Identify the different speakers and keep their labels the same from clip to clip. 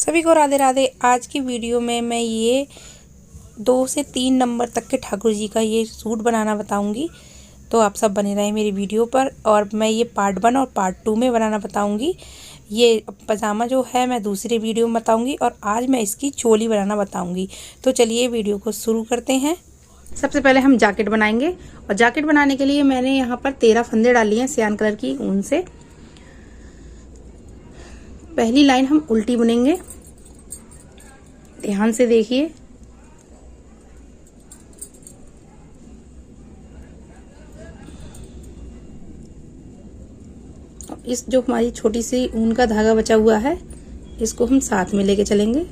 Speaker 1: सभी को राधे राधे। आज की वीडियो में मैं ये 2 से 3 नंबर तक के ठाकुर जी का ये सूट बनाना बताऊंगी। तो आप सब बने रहें मेरी वीडियो पर। और मैं ये पार्ट 1 और पार्ट 2 में बनाना बताऊंगी। ये पजामा जो है मैं दूसरे वीडियो में बताऊंगी और आज मैं इसकी चोली बनाना बताऊंगी। तो चलिए वीडियो को शुरू करते हैं। सबसे पहले हम जैकेट बनाएंगे और जैकेट बनाने के लिए मैंने यहाँ पर 13 फंदे डाली हैं सियान कलर की ऊन से। पहली लाइन हम उल्टी बुनेंगे, ध्यान से देखिए। इस जो हमारी छोटी सी ऊन का धागा बचा हुआ है इसको हम साथ में लेके चलेंगे।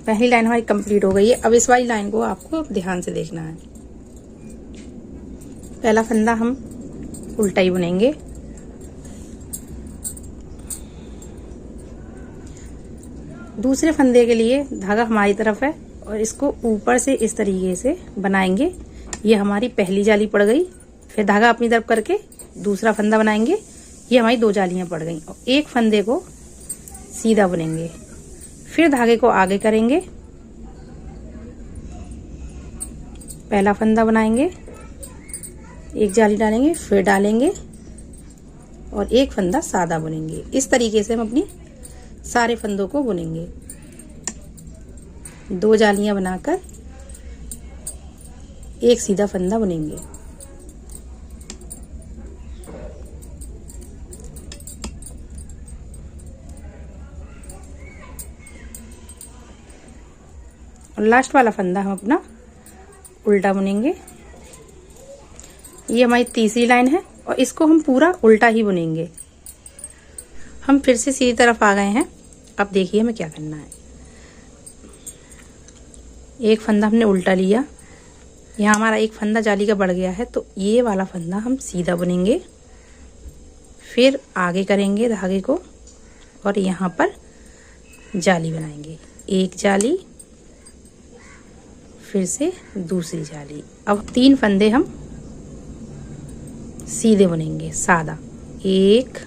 Speaker 1: पहली लाइन हमारी कंप्लीट हो गई है। अब इस वाली लाइन को आपको ध्यान से देखना है। पहला फंदा हम उल्टा ही बुनेंगे, दूसरे फंदे के लिए धागा हमारी तरफ है और इसको ऊपर से इस तरीके से बनाएंगे। ये हमारी पहली जाली पड़ गई। फिर धागा अपनी तरफ करके दूसरा फंदा बनाएंगे। ये हमारी 2 जालियां पड़ गई और एक फंदे को सीधा बुनेंगे। फिर धागे को आगे करेंगे, पहला फंदा बनाएंगे, एक जाली डालेंगे, फिर डालेंगे और एक फंदा सादा बुनेंगे। इस तरीके से हम अपनी सारे फंदों को बुनेंगे। 2 जालियां बनाकर एक सीधा फंदा बुनेंगे। और लास्ट वाला फंदा हम अपना उल्टा बुनेंगे। ये हमारी तीसरी लाइन है और इसको हम पूरा उल्टा ही बुनेंगे। हम फिर से सीधी तरफ आ गए हैं। अब देखिए हमें क्या करना है। एक फंदा हमने उल्टा लिया, यहाँ हमारा एक फंदा जाली का बढ़ गया है तो ये वाला फंदा हम सीधा बुनेंगे। फिर आगे करेंगे धागे को और यहाँ पर जाली बनाएंगे। एक जाली, फिर से दूसरी जाली। अब 3 फंदे हम सीधे बुनेंगे सादा। 1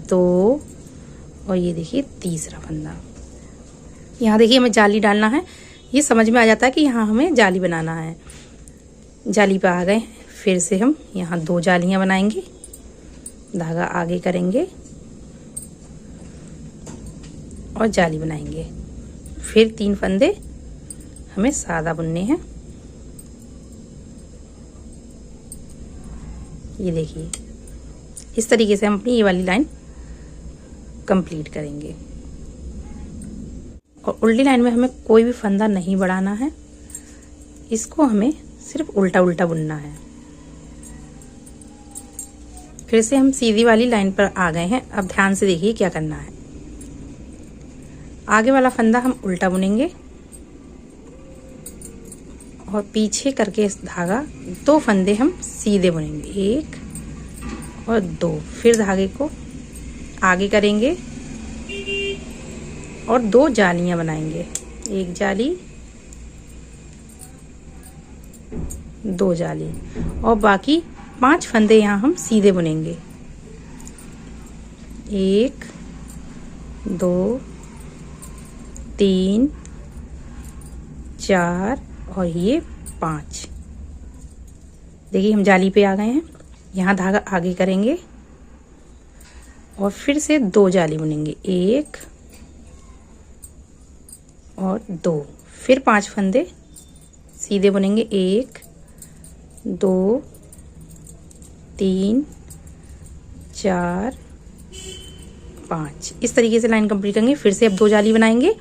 Speaker 1: 2 और ये देखिए तीसरा फंदा। यहाँ देखिए हमें जाली डालना है। ये समझ में आ जाता है कि यहाँ हमें जाली बनाना है। जाली पे आ गए। फिर से हम यहाँ 2 जालियां बनाएंगे, धागा आगे करेंगे और जाली बनाएंगे। फिर 3 फंदे हमें सादा बुनने हैं। ये देखिए इस तरीके से हम अपनी ये वाली लाइन कंप्लीट करेंगे। और उल्टी लाइन में हमें कोई भी फंदा नहीं बढ़ाना है। इसको हमें सिर्फ उल्टा उल्टा बुनना है। फिर से हम सीधी वाली लाइन पर आ गए हैं। अब ध्यान से देखिए क्या करना है। आगे वाला फंदा हम उल्टा बुनेंगे और पीछे करके इस धागा 2 फंदे हम सीधे बुनेंगे, 1 और 2। फिर धागे को आगे करेंगे और 2 जालियां बनाएंगे। एक जाली, 2 जाली और बाकी 5 फंदे यहाँ हम सीधे बुनेंगे। 1 2 3 4 और ये 5। देखिए हम जाली पे आ गए हैं। यहाँ धागा आगे करेंगे और फिर से 2 जाली बुनेंगे, 1 और 2। फिर 5 फंदे सीधे बुनेंगे, 1 2 3 4 5। इस तरीके से लाइन कंप्लीट करेंगे। फिर से अब 2 जाली बनाएंगे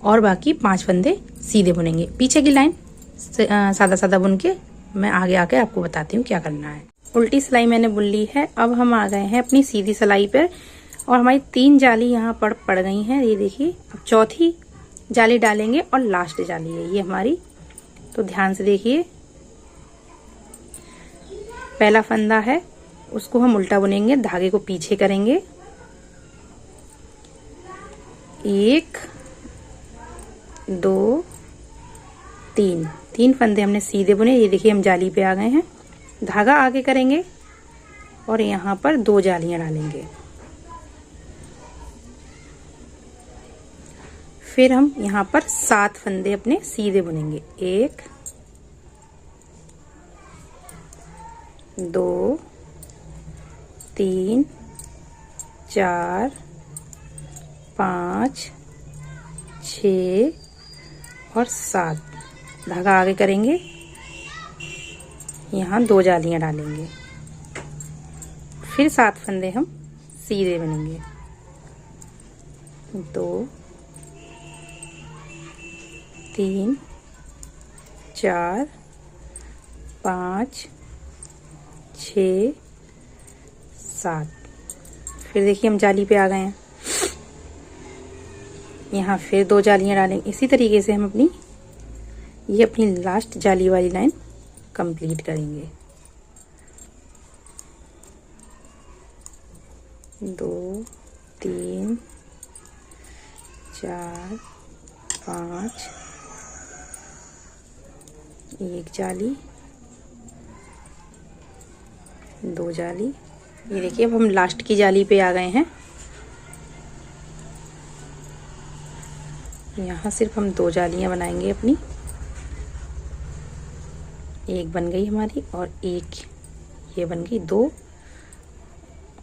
Speaker 1: और बाकी 5 फंदे सीधे बुनेंगे। पीछे की लाइन सादा सादा बुन के मैं आगे आकर आपको बताती हूँ क्या करना है। उल्टी सिलाई मैंने बुन ली है। अब हम आ गए हैं अपनी सीधी सिलाई पर और हमारी 3 जाली यहाँ पड़ गई हैं। ये देखिए अब चौथी जाली डालेंगे और लास्ट जाली है ये हमारी। तो ध्यान से देखिए, पहला फंदा है उसको हम उल्टा बुनेंगे, धागे को पीछे करेंगे, 1 2 3 फंदे हमने सीधे बुने। ये देखिए हम जाली पे आ गए हैं, धागा आगे करेंगे और यहाँ पर 2 जालियां डालेंगे। फिर हम यहाँ पर 7 फंदे अपने सीधे बुनेंगे, 1 2 3 4 5 6 और 7। धागा आगे करेंगे, यहाँ 2 जालियां डालेंगे, फिर 7 फंदे हम सीधे बुनेंगे, 2 3 4 5 6 7। फिर देखिए हम जाली पे आ गए हैं, यहाँ फिर 2 जालियां डालेंगे। इसी तरीके से हम अपनी लास्ट जाली वाली लाइन कंप्लीट करेंगे। 2 3 4 5 1 जाली, 2 जाली। ये देखिए अब हम लास्ट की जाली पे आ गए हैं, यहाँ सिर्फ हम 2 जालियां बनाएंगे अपनी। एक बन गई हमारी और एक ये बन गई 2,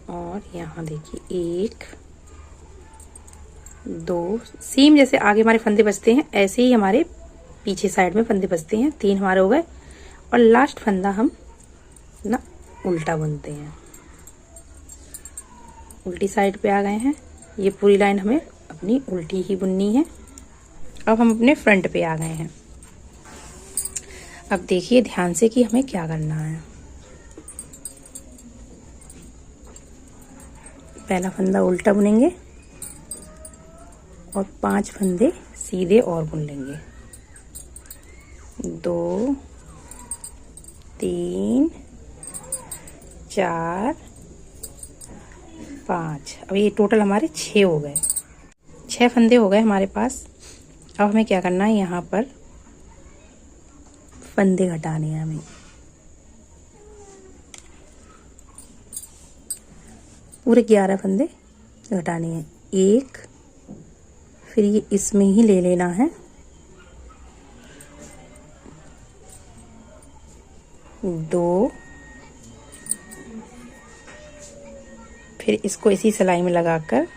Speaker 1: और यहाँ देखिए 1 2। सेम जैसे आगे हमारे फंदे बचते हैं ऐसे ही हमारे पीछे साइड में फंदे बचते हैं। 3 हमारे हो गए और लास्ट फंदा हम ना उल्टा बुनते हैं, उल्टी साइड पे आ गए हैं। ये पूरी लाइन हमें अपनी उल्टी ही बुननी है। अब हम अपने फ्रंट पे आ गए हैं। अब देखिए ध्यान से कि हमें क्या करना है। पहला फंदा उल्टा बुनेंगे और 5 फंदे सीधे और बुन लेंगे, 2 3 4 5। अब ये टोटल हमारे 6 हो गए, 6 फंदे हो गए हमारे पास। अब हमें क्या करना है, यहाँ पर फंदे घटाने हैं हमें। पूरे 11 फंदे घटाने हैं। 1, फिर ये इसमें ही ले लेना है, 2, फिर इसको इसी सिलाई में लगाकर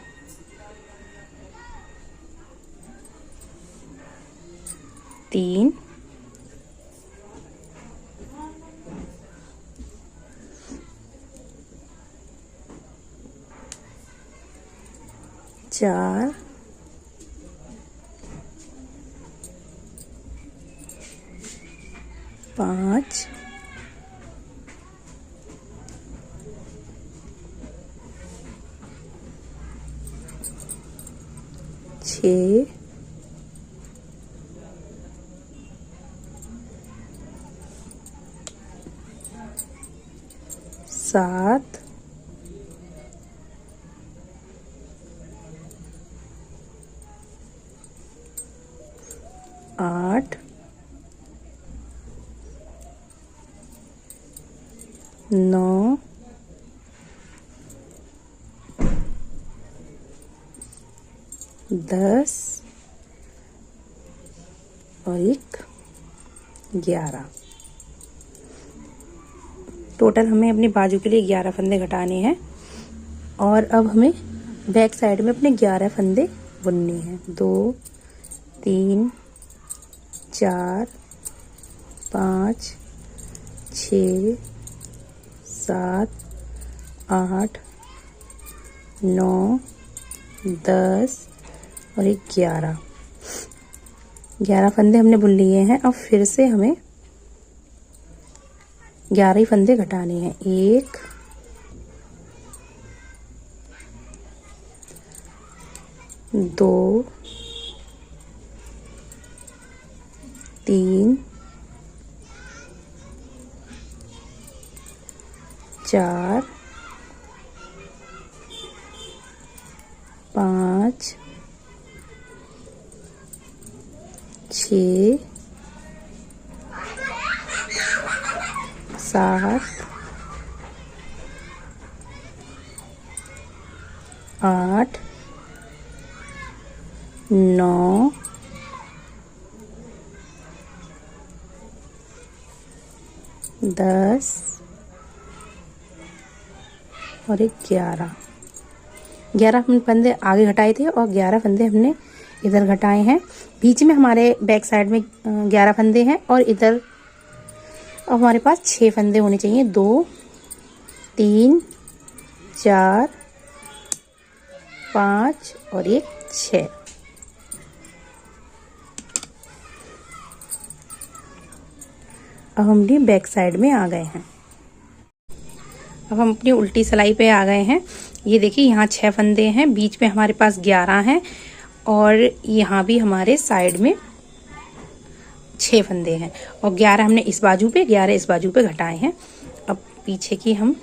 Speaker 1: 3, 4, 5, 6, 7, 8, 9, 10 और 11। टोटल हमें अपनी बाजू के लिए 11 फंदे घटाने हैं और अब हमें बैक साइड में अपने 11 फंदे बुनने हैं। 2 3 4 5 6 7 8 9 10 और 11 फंदे हमने बुन लिए हैं। अब फिर से हमें 11 ही फंदे घटाने हैं। 1 2 3 4 5 6 7 8 9 10 और 11 हमने फंदे आगे घटाए थे और 11 फंदे हमने इधर घटाए हैं। बीच में हमारे बैक साइड में 11 फंदे हैं और इधर अब हमारे पास 6 फंदे होने चाहिए। 2 3 4 5 और 6। अब हम अपनी बैक साइड में आ गए हैं। अब हम अपनी उल्टी सिलाई पे आ गए हैं। ये देखिए यहाँ 6 फंदे हैं, बीच में हमारे पास 11 हैं और यहाँ भी हमारे साइड में 6 फंदे हैं और 11 हमने इस बाजू पे 11 इस बाजू पे घटाए हैं। अब पीछे की हम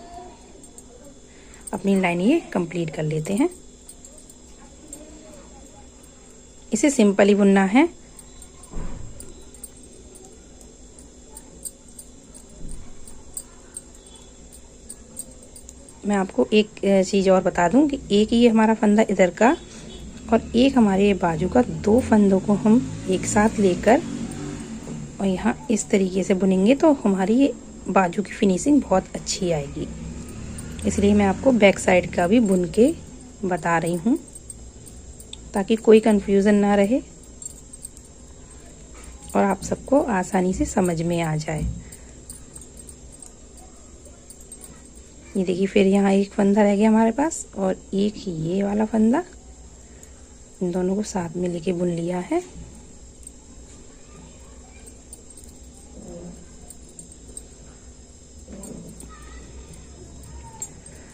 Speaker 1: अपनी लाइन ये कंप्लीट कर लेते हैं। इसे सिंपल ही बुनना है। मैं आपको एक चीज़ और बता दूं कि एक ये हमारा फंदा इधर का और एक हमारे बाजू का, 2 फंदों को हम एक साथ लेकर और यहाँ इस तरीके से बुनेंगे तो हमारी ये बाजू की फिनिशिंग बहुत अच्छी आएगी। इसलिए मैं आपको बैक साइड का भी बुन के बता रही हूँ ताकि कोई कंफ्यूजन ना रहे और आप सबको आसानी से समझ में आ जाए। ये देखिए फिर यहाँ एक फंदा रह गया हमारे पास और एक ये वाला फंदा, इन दोनों को साथ में लेके बुन लिया है।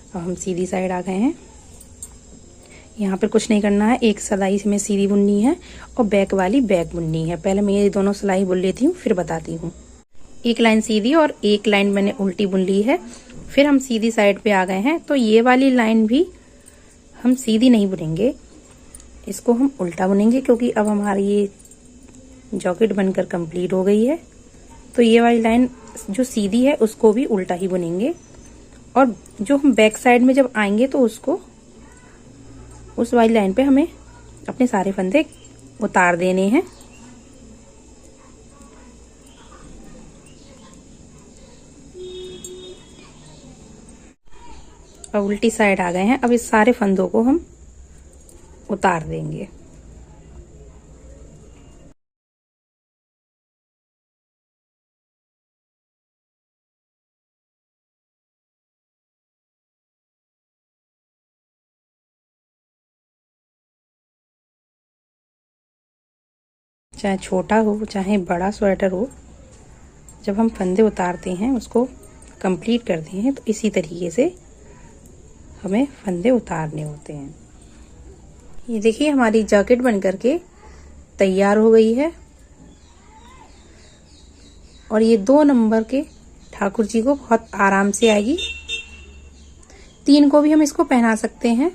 Speaker 1: अब हम सीधी साइड आ गए हैं। यहाँ पर कुछ नहीं करना है, एक सिलाई में सीधी बुननी है और बैक वाली बैक बुननी है। पहले मैं ये दोनों सिलाई बुन लेती हूँ फिर बताती हूँ। एक लाइन सीधी और एक लाइन मैंने उल्टी बुन ली है। फिर हम सीधी साइड पे आ गए हैं तो ये वाली लाइन भी हम सीधी नहीं बुनेंगे, इसको हम उल्टा बुनेंगे क्योंकि अब हमारी ये जॉकेट बनकर कंप्लीट हो गई है। तो ये वाली लाइन जो सीधी है उसको भी उल्टा ही बुनेंगे और जो हम बैक साइड में जब आएंगे तो उसको उस वाली लाइन पे हमें अपने सारे फंदे उतार देने हैं। अब उल्टी साइड आ गए हैं। अब इस सारे फंदों को हम उतार देंगे। चाहे छोटा हो चाहे बड़ा स्वेटर हो, जब हम फंदे उतारते हैं उसको कंप्लीट करते हैं तो इसी तरीके से हमें फंदे उतारने होते हैं। ये देखिए हमारी जैकेट बन करके तैयार हो गई है और ये 2 नंबर के ठाकुर जी को बहुत आराम से आएगी। 3 को भी हम इसको पहना सकते हैं।